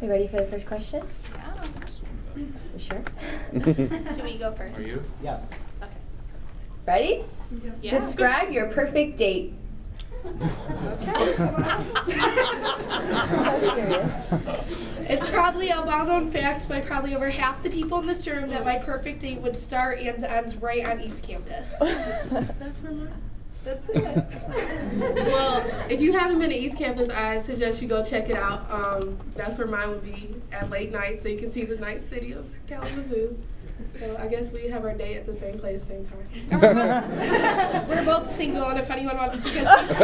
You ready for the first question? Yeah. You sure? Do we go first? Are you? Yes. Okay. Ready? Yeah. Describe your perfect date. Okay. So serious. It's probably a well-known fact by probably over half the people in this room that my perfect date would start and end right on East Campus. That's where That's it. Well, if you haven't been to East Campus, I suggest you go check it out. That's where mine would be at late night, so you can see the nice city of Kalamazoo. So I guess we have our day at the same place, same time. We're both single, and if anyone wants to take us to East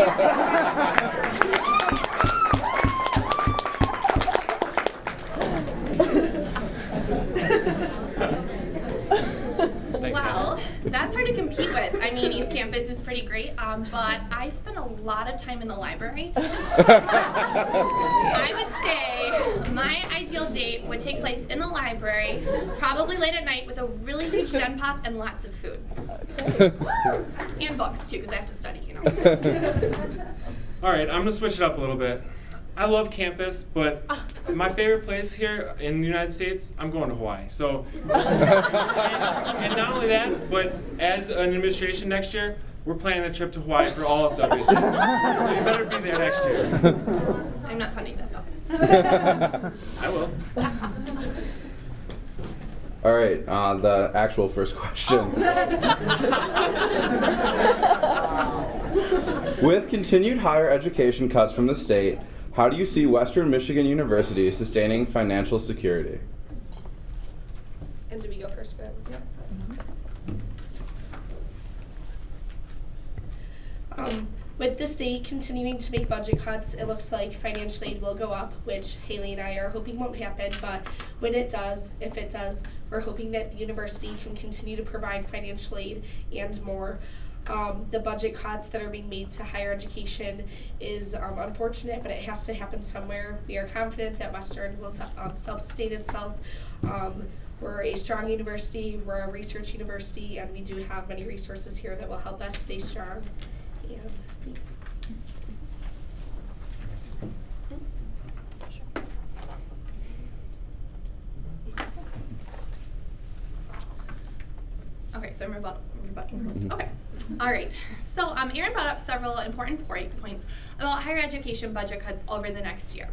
Well, that's hard to compete with. I mean, East Campus is pretty great, but I spend a lot of time in the library. So I would say my ideal date would take place in the library, probably late at night with a really huge gen pop and lots of food. Okay. And books, too, because I have to study, you know. All right, I'm going to switch it up a little bit. I love campus, but my favorite place here in the United States, I'm going to Hawaii. So, and not only that, but as an administration next year, we're planning a trip to Hawaii for all of WSA. So you better be there next year. I'm not funding that, though. I will. All right, the actual first question. With continued higher education cuts from the state, how do you see Western Michigan University sustaining financial security? And do we go first for that? Yep. With the state continuing to make budget cuts, it looks like financial aid will go up, which Haley and I are hoping won't happen, but when it does, if it does, we're hoping that the university can continue to provide financial aid and more. The budget cuts that are being made to higher education is unfortunate, but it has to happen somewhere. We are confident that Western will self-sustain itself. We're a strong university, we're a research university, and we do have many resources here that will help us stay strong. And thanks. Okay, so I'm rebuttal. Okay. All right. So Erin brought up several important points about higher education budget cuts over the next year.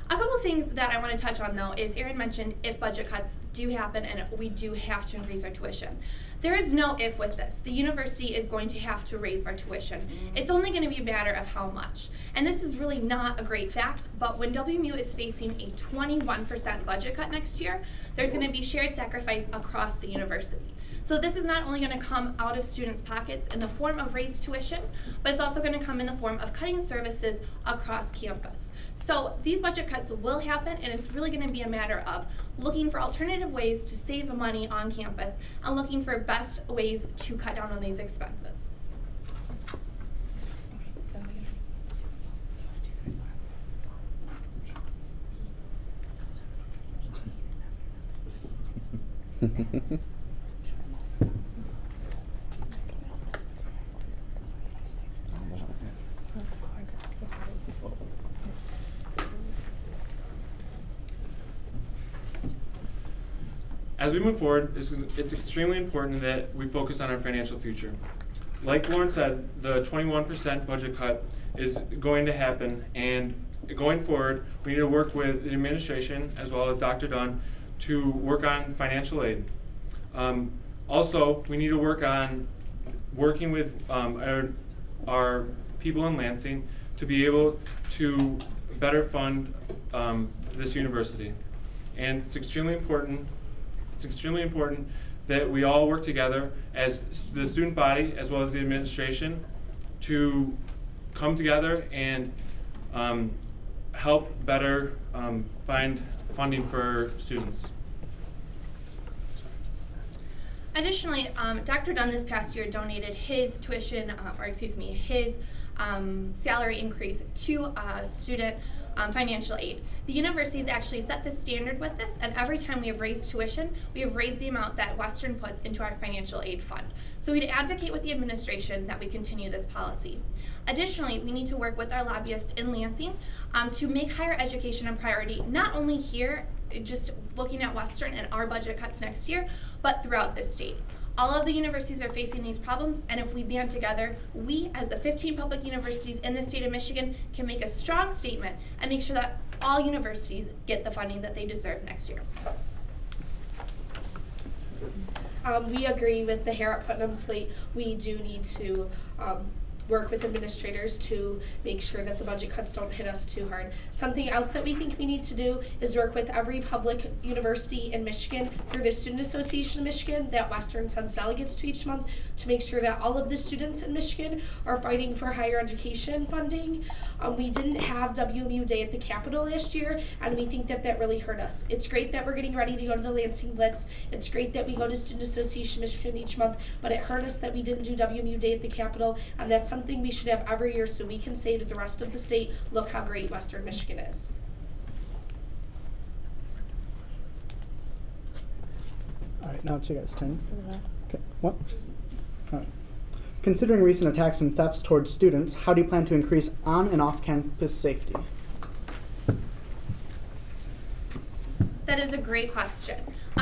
A couple things that I want to touch on, though, is Erin mentioned if budget cuts do happen and we do have to increase our tuition. There is no if with this. The university is going to have to raise our tuition. It's only going to be a matter of how much. And this is really not a great fact, but when WMU is facing a 21% budget cut next year, there's going to be shared sacrifice across the university. So this is not only going to come out of students' pockets in the form of raised tuition, but it's also going to come in the form of cutting services across campus. So these budget cuts will happen, and it's really going to be a matter of looking for alternative ways to save money on campus and looking for best ways to cut down on these expenses. As we move forward, it's extremely important that we focus on our financial future. Like Lauren said, the 21% budget cut is going to happen, and going forward, we need to work with the administration as well as Dr. Dunn to work on financial aid. Also, we need to work on working with our people in Lansing to be able to better fund this university. And it's extremely important that we all work together as the student body as well as the administration to come together and help better find funding for students. Additionally, Dr. Dunn this past year donated his tuition, his salary increase to student financial aid. The universities actually set the standard with this, and every time we have raised tuition, we have raised the amount that Western puts into our financial aid fund. So we'd advocate with the administration that we continue this policy. Additionally, we need to work with our lobbyists in Lansing to make higher education a priority, not only here, just looking at Western and our budget cuts next year, but throughout the state. All of the universities are facing these problems, and if we band together, we, as the 15 public universities in the state of Michigan, can make a strong statement and make sure that all universities get the funding that they deserve next year. We agree with the Hearit-Putnam slate. We do need to work with administrators to make sure that the budget cuts don't hit us too hard. Something else that we think we need to do is work with every public university in Michigan through the Student Association of Michigan that Western sends delegates to each month to make sure that all of the students in Michigan are fighting for higher education funding. We didn't have WMU Day at the Capitol last year, and we think that that really hurt us. It's great that we're getting ready to go to the Lansing Blitz. It's great that we go to Student Association of Michigan each month, but it hurt us that we didn't do WMU Day at the Capitol, and that's something we should have every year so we can say to the rest of the state, look how great Western Michigan is. All right, now it's you guys' turn. Okay, what? All right. Considering recent attacks and thefts towards students, how do you plan to increase on and off-campus safety? That is a great question.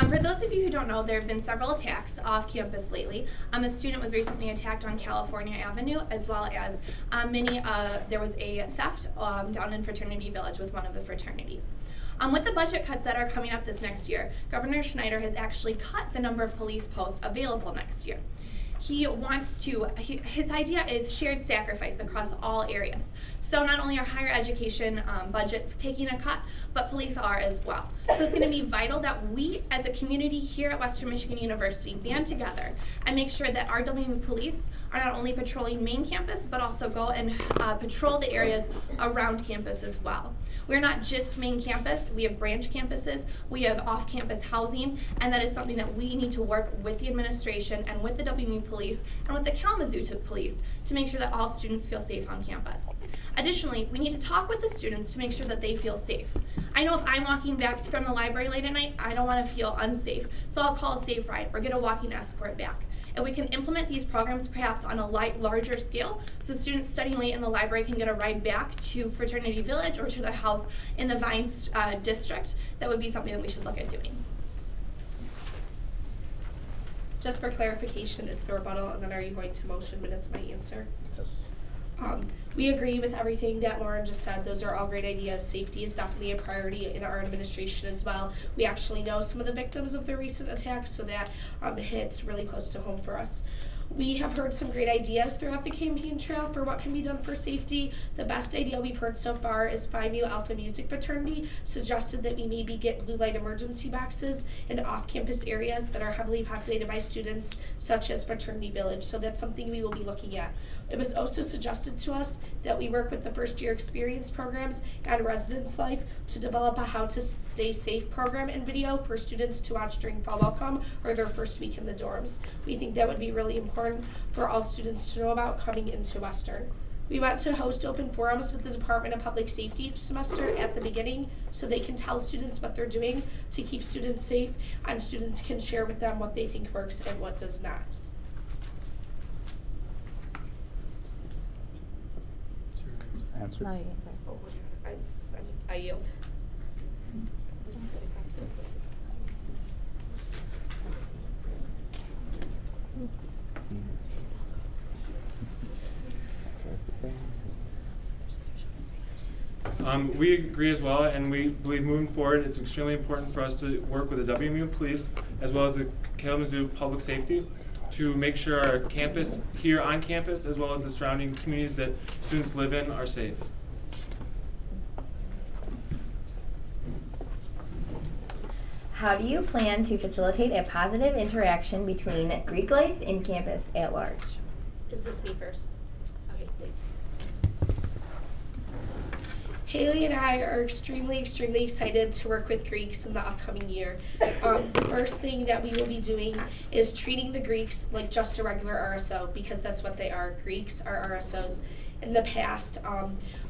For those of you who don't know, there have been several attacks off campus lately. A student was recently attacked on California Avenue, as well as there was a theft down in Fraternity Village with one of the fraternities. With the budget cuts that are coming up this next year, Governor Schneider has actually cut the number of police posts available next year. He wants to, his idea is shared sacrifice across all areas. So not only are higher education budgets taking a cut, but police are as well. So it's going to be vital that we as a community here at Western Michigan University band together and make sure that our WMU police are not only patrolling main campus, but also go and patrol the areas around campus as well. We're not just main campus, we have branch campuses, we have off-campus housing, and that is something that we need to work with the administration and with the WMU police and with the Kalamazoo police to make sure that all students feel safe on campus. Additionally, we need to talk with the students to make sure that they feel safe. I know if I'm walking back from the library late at night, I don't want to feel unsafe, so I'll call a safe ride or get a walking escort back. If we can implement these programs perhaps on a larger scale, so students studying late in the library can get a ride back to Fraternity Village or to the house in the Vines district, that would be something that we should look at doing. Just for clarification, it's the rebuttal, and then are you going to motion when it's my answer? Yes. We agree with everything that Lauren just said. Those are all great ideas. Safety is definitely a priority in our administration as well. We actually know some of the victims of the recent attacks, so that hits really close to home for us. We have heard some great ideas throughout the campaign trail for what can be done for safety. The best idea we've heard so far is Phi Mu Alpha Music Fraternity suggested that we maybe get blue light emergency boxes in off-campus areas that are heavily populated by students, such as Fraternity Village. So that's something we will be looking at. It was also suggested to us that we work with the first-year experience programs and Residence Life to develop a How to Stay Safe program and video for students to watch during fall welcome or their first week in the dorms. We think that would be really important for all students to know about coming into Western. We want to host open forums with the Department of Public Safety each semester at the beginning so they can tell students what they're doing to keep students safe, and students can share with them what they think works and what does not. Answer. No, you answer. I yield. We agree as well, and we believe moving forward it's extremely important for us to work with the WMU police as well as the Kalamazoo Public Safety to make sure our campus, here on campus, as well as the surrounding communities that students live in, are safe. How do you plan to facilitate a positive interaction between Greek life and campus at large? Is this me first? Okay, thanks. Haley and I are extremely excited to work with Greeks in the upcoming year. The first thing that we will be doing is treating the Greeks like just a regular RSO, because that's what they are. Greeks are RSOs. In the past,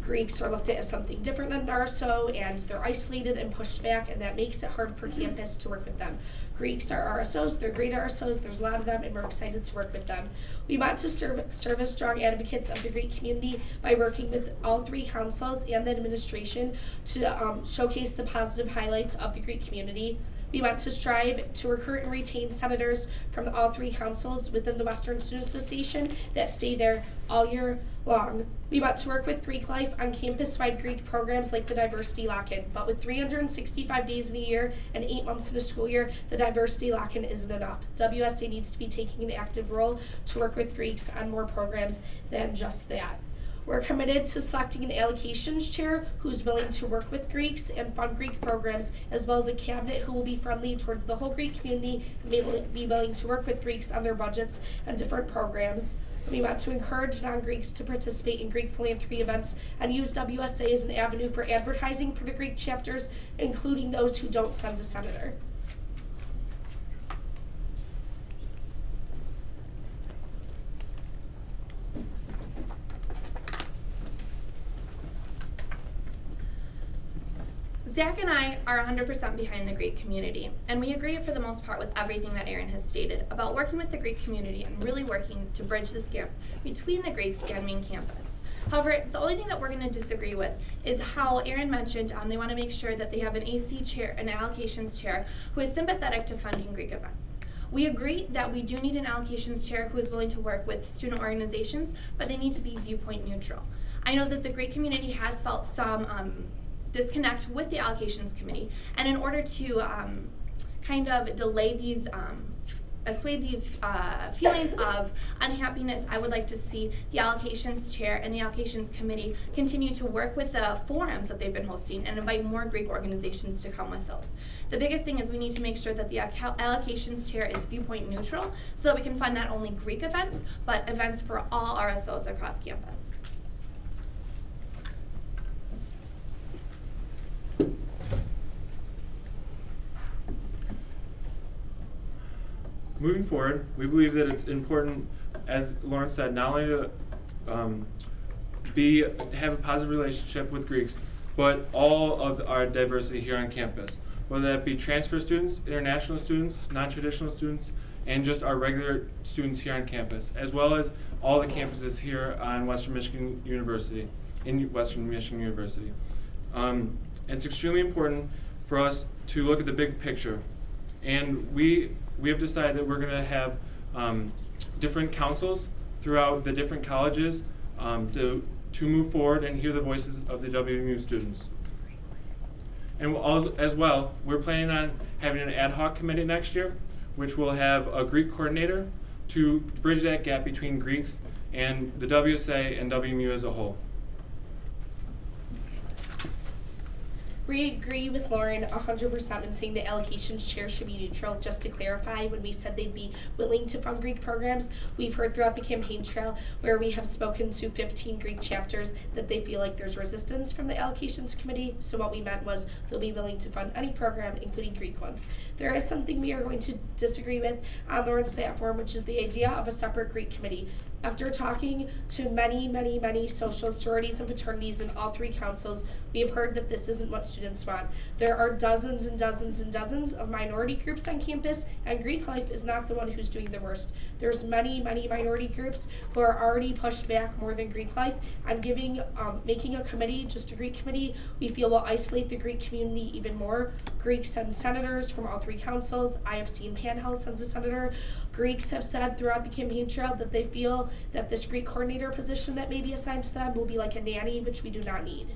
Greeks are looked at as something different than RSO, and they're isolated and pushed back, and that makes it hard for campus to work with them. Greeks are RSOs, they're great RSOs, there's a lot of them, and we're excited to work with them. We want to serve as strong advocates of the Greek community by working with all 3 councils and the administration to showcase the positive highlights of the Greek community. We want to strive to recruit and retain senators from all 3 councils within the Western Student Association that stay there all year long. We want to work with Greek Life on campus-wide Greek programs like the Diversity Lock-In, but with 365 days in a year and 8 months in a school year, the Diversity Lock-In isn't enough. WSA needs to be taking an active role to work with Greeks on more programs than just that. We're committed to selecting an allocations chair who's willing to work with Greeks and fund Greek programs, as well as a cabinet who will be friendly towards the whole Greek community and be willing to work with Greeks on their budgets and different programs. We want to encourage non-Greeks to participate in Greek philanthropy events and use WSA as an avenue for advertising for the Greek chapters, including those who don't send a senator. Zach and I are 100% behind the Greek community, and we agree for the most part with everything that Aaron has stated about working with the Greek community and really working to bridge this gap between the Greeks and main campus. However, the only thing that we're going to disagree with is how Aaron mentioned they want to make sure that they have an AC chair, an allocations chair, who is sympathetic to funding Greek events. We agree that we do need an allocations chair who is willing to work with student organizations, but they need to be viewpoint neutral. I know that the Greek community has felt some disconnect with the allocations committee, and in order to kind of delay these, assuage these feelings of unhappiness, I would like to see the allocations chair and the allocations committee continue to work with the forums that they've been hosting and invite more Greek organizations to come with those. The biggest thing is we need to make sure that the allocations chair is viewpoint neutral so that we can fund not only Greek events, but events for all RSOs across campus. Moving forward, we believe that it's important, as Lauren said, not only to have a positive relationship with Greeks, but all of our diversity here on campus, whether that be transfer students, international students, non-traditional students, and just our regular students here on campus, as well as all the campuses here on Western Michigan University, in Western Michigan University. It's extremely important for us to look at the big picture, and we have decided that we're going to have different councils throughout the different colleges to move forward and hear the voices of the WMU students. And as well, we're planning on having an ad hoc committee next year, which will have a Greek coordinator to bridge that gap between Greeks and the WSA and WMU as a whole. We agree with Lauren 100% in saying the allocations chair should be neutral. Just to clarify, when we said they'd be willing to fund Greek programs, we've heard throughout the campaign trail where we have spoken to 15 Greek chapters that they feel like there's resistance from the allocations committee. So what we meant was they'll be willing to fund any program, including Greek ones. There is something we are going to disagree with on Lauren's platform, which is the idea of a separate Greek committee. After talking to many social sororities and fraternities in all 3 councils, we have heard that this isn't what students want. There are dozens and dozens and dozens of minority groups on campus, and Greek Life is not the one who's doing the worst. There's many minority groups who are already pushed back more than Greek Life, and making a committee, just a Greek committee, we feel will isolate the Greek community even more. Greeks send senators from all 3 councils. I have seen Panhandle sends a senator. Greeks have said throughout the campaign trail that they feel that this Greek coordinator position that may be assigned to them will be like a nanny, which we do not need.